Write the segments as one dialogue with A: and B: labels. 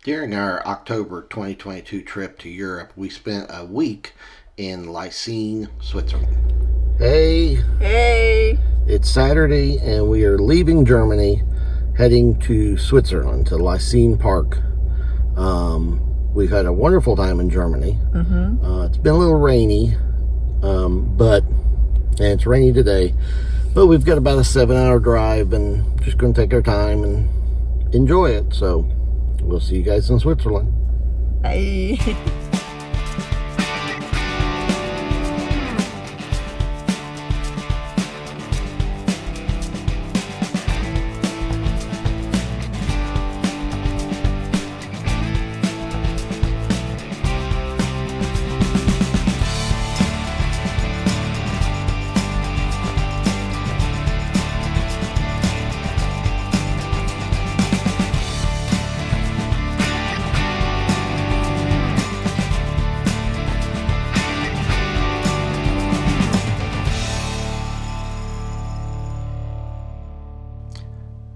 A: During our October 2022 trip to Europe, we spent a week in Leysin, Switzerland.
B: Hey, it's Saturday and we are leaving Germany, heading to Switzerland, to Leysin Park. We've had a wonderful time in Germany. It's been a little rainy, and it's rainy today, but we've got about a 7-hour drive and just going to take our time and enjoy it. So we'll see you guys in Switzerland.
C: Bye.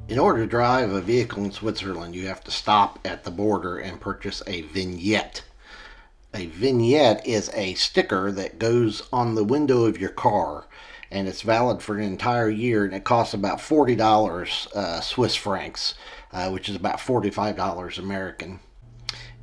A: In order to drive a vehicle in Switzerland, you have to stop at the border and purchase a vignette. A vignette is a sticker that goes on the window of your car, and it's valid for an entire year, and it costs about $40 Swiss francs, which is about $45 American.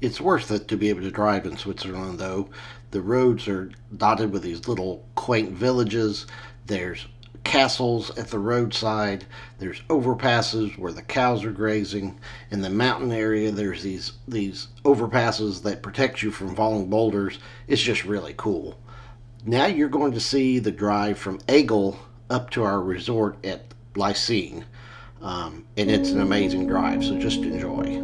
A: It's worth it to be able to drive in Switzerland, though. The roads are dotted with these little quaint villages. There's castles at the roadside. There's overpasses where the cows are grazing. In the mountain area, there's these overpasses that protect you from falling boulders. It's just really cool. Now you're going to see the drive from Egel up to our resort at Leysin, and it's an amazing drive, so just enjoy.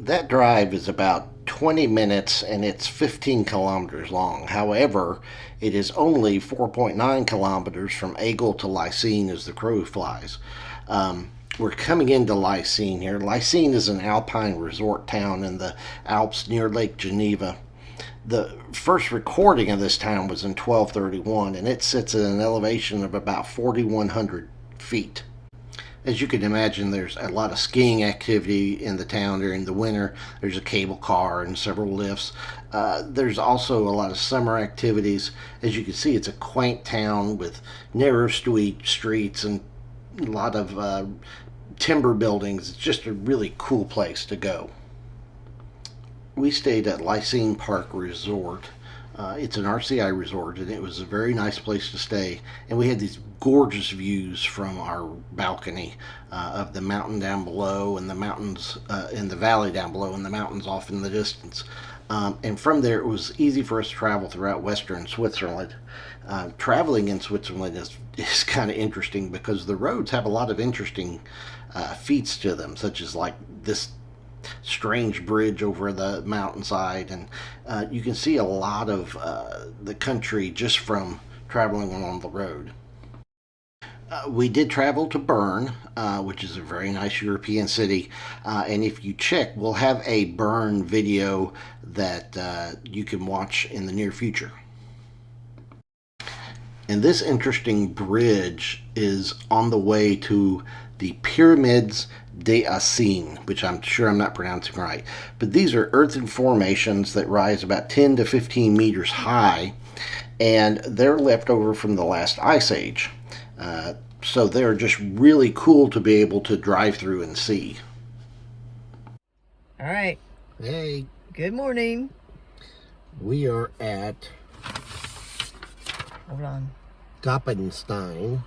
A: That drive is about 20 minutes and it's 15 kilometers long. However, it is only 4.9 kilometers from Aigle to Leysin as the crow flies. We're coming into Leysin here. Leysin is an alpine resort town in the Alps near Lake Geneva. The first recording of this town was in 1231, and it sits at an elevation of about 4,100 feet. As you can imagine, there's a lot of skiing activity in the town during the winter. There's a cable car and several lifts. There's also a lot of summer activities. As you can see, it's a quaint town with narrow streets and a lot of timber buildings. It's just a really cool place to go. We stayed at Leysin Park Resort. It's an RCI resort, and it was a very nice place to stay. And we had these gorgeous views from our balcony of the mountain down below, and the mountains in the valley down below, and the mountains off in the distance. And from there, it was easy for us to travel throughout western Switzerland. Traveling in Switzerland is kind of interesting because the roads have a lot of interesting feats to them, such as like this strange bridge over the mountainside, and you can see a lot of the country just from traveling along the road. We did travel to Bern, which is a very nice European city, and if you check, we'll have a Bern video that you can watch in the near future. And this interesting bridge is on the way to the Pyramids d'Euseigne, which I'm sure I'm not pronouncing right. But these are earthen formations that rise about 10 to 15 meters high, and they're left over from the last ice age. So they're just really cool to be able to drive through and see.
C: All right.
B: Hey,
C: Good morning.
B: we are at
C: Hold on.
B: Goppenstein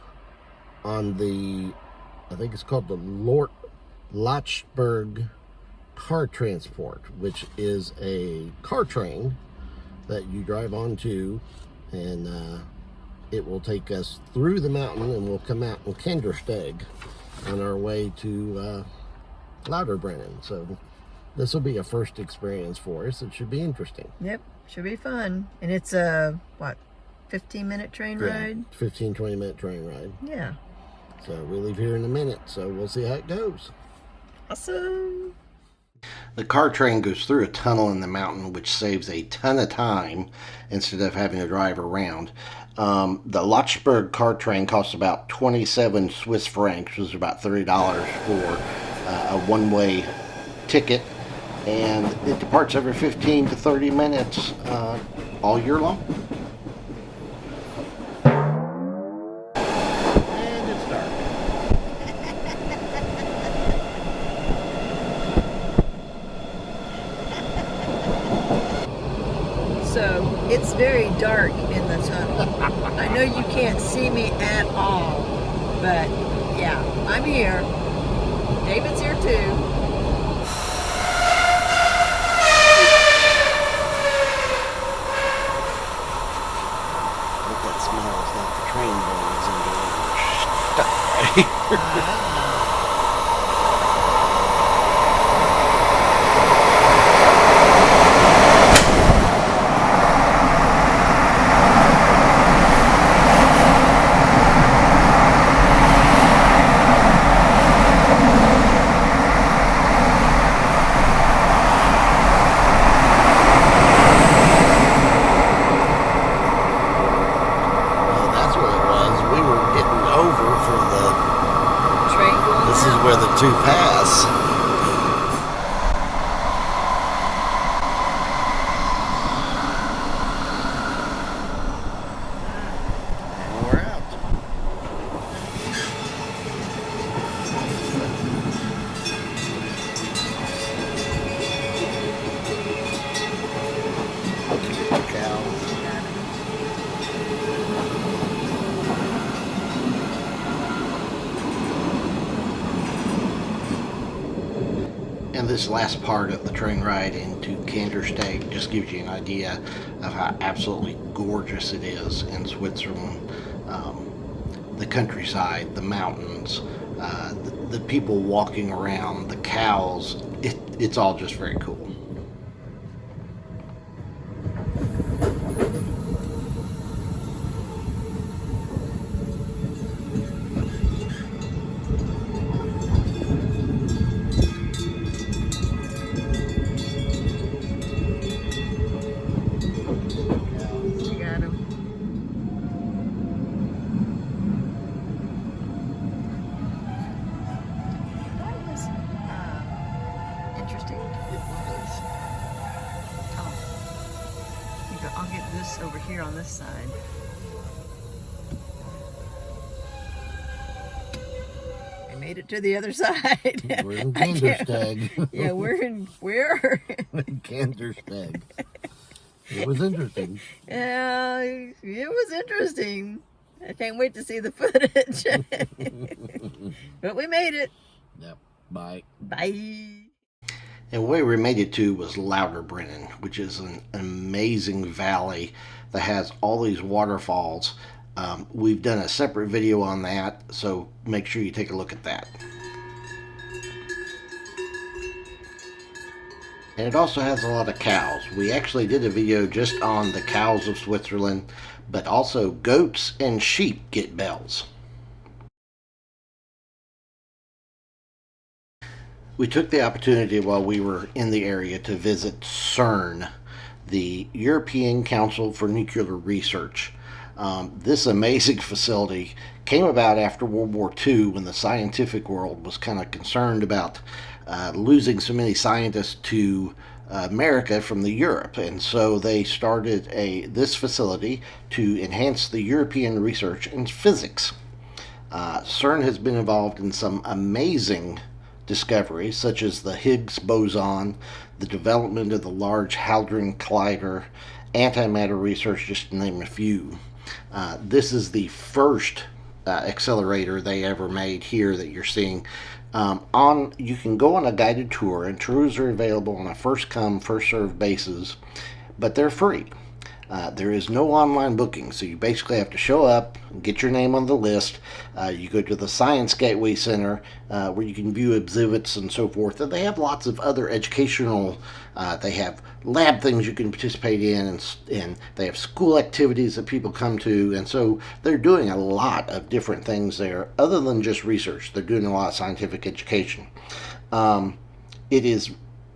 B: on the, I think it's called the Lochberg car transport, which is a car train that you drive onto, and it will take us through the mountain, and we'll come out in Kindersteg on our way to Lauterbrennen. So this will be a first experience for us. It should be interesting.
C: Yep. Should be fun. And it's a, 15-minute train ride?
B: 15-20 minute train ride.
C: Yeah.
B: So we leave here in a minute, so we'll see how it goes.
C: Awesome.
A: The car train goes through a tunnel in the mountain, which saves a ton of time instead of having to drive around. The Lochberg car train costs about 27 Swiss francs, which is about $30 for a one-way ticket. And it departs every 15 to 30 minutes all year long. And it's dark.
C: So it's very dark in the tunnel. I know you can't see me at all, but yeah, I'm here. David's here too.
A: That smell is not the train bones in the stuck right here. And this last part of the train ride into Kandersteg just gives you an idea of how absolutely gorgeous it is in Switzerland. The countryside, the mountains, the people walking around, the cows, it's all just very cool.
C: I'll get this over here on this side. I made it to the other side.
B: We're in Kandersteg.
C: Yeah, we're in where?
B: In Kandersteg. It was interesting.
C: Yeah, it was interesting. I can't wait to see the footage. But we made it.
B: Yep. Bye.
C: Bye.
A: And where we made it to was Lauterbrunnen, which is an amazing valley that has all these waterfalls. We've done a separate video on that, so make sure you take a look at that. And it also has a lot of cows. We actually did a video just on the cows of Switzerland, but also goats and sheep get bells. We took the opportunity while we were in the area to visit CERN, the European Council for Nuclear Research. This amazing facility came about after World War II, when the scientific world was kind of concerned about losing so many scientists to America from the Europe, and so they started this facility to enhance the European research in physics. CERN has been involved in some amazing discoveries, such as the Higgs boson, the development of the Large Hadron Collider, antimatter research, just to name a few. This is the first accelerator they ever made here that you're seeing. You can go on a guided tour, and tours are available on a first come, first served basis, but they're free. There is no online booking, so you basically have to show up, get your name on the list. You go to the Science Gateway Center, where you can view exhibits and so forth. And they have lots of other educational, they have lab things you can participate in, and they have school activities that people come to. And so they're doing a lot of different things there, other than just research. They're doing a lot of scientific education. It is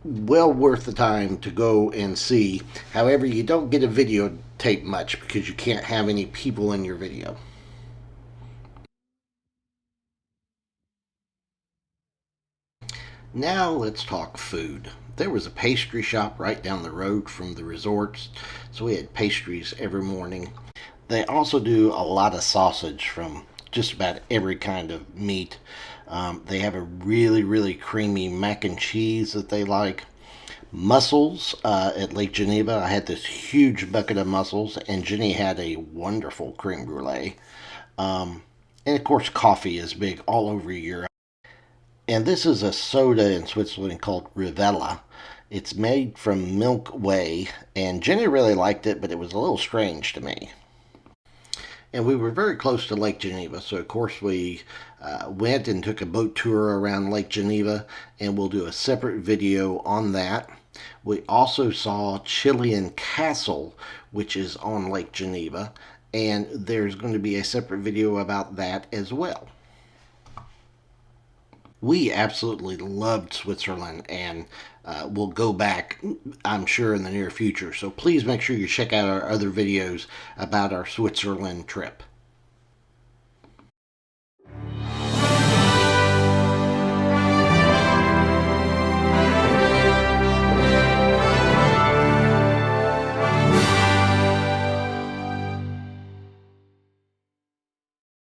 A: well worth the time to go and see. However, you don't get a videotape much because you can't have any people in your video. Now let's talk food. There was a pastry shop right down the road from the resorts, so we had pastries every morning. They also do a lot of sausage from just about every kind of meat. They have a really creamy mac and cheese that they like. Mussels at Lake Geneva. I had this huge bucket of mussels, and Jenny had a wonderful creme brulee. And of course, coffee is big all over Europe. And this is a soda in Switzerland called Rivella. It's made from milk whey, and Jenny really liked it, but it was a little strange to me. And we were very close to Lake Geneva, so of course we went and took a boat tour around Lake Geneva, and we'll do a separate video on that. We also saw Chilean Castle, which is on Lake Geneva, and there's going to be a separate video about that as well. We absolutely loved Switzerland, and we'll go back, I'm sure, in the near future. So please make sure you check out our other videos about our Switzerland trip.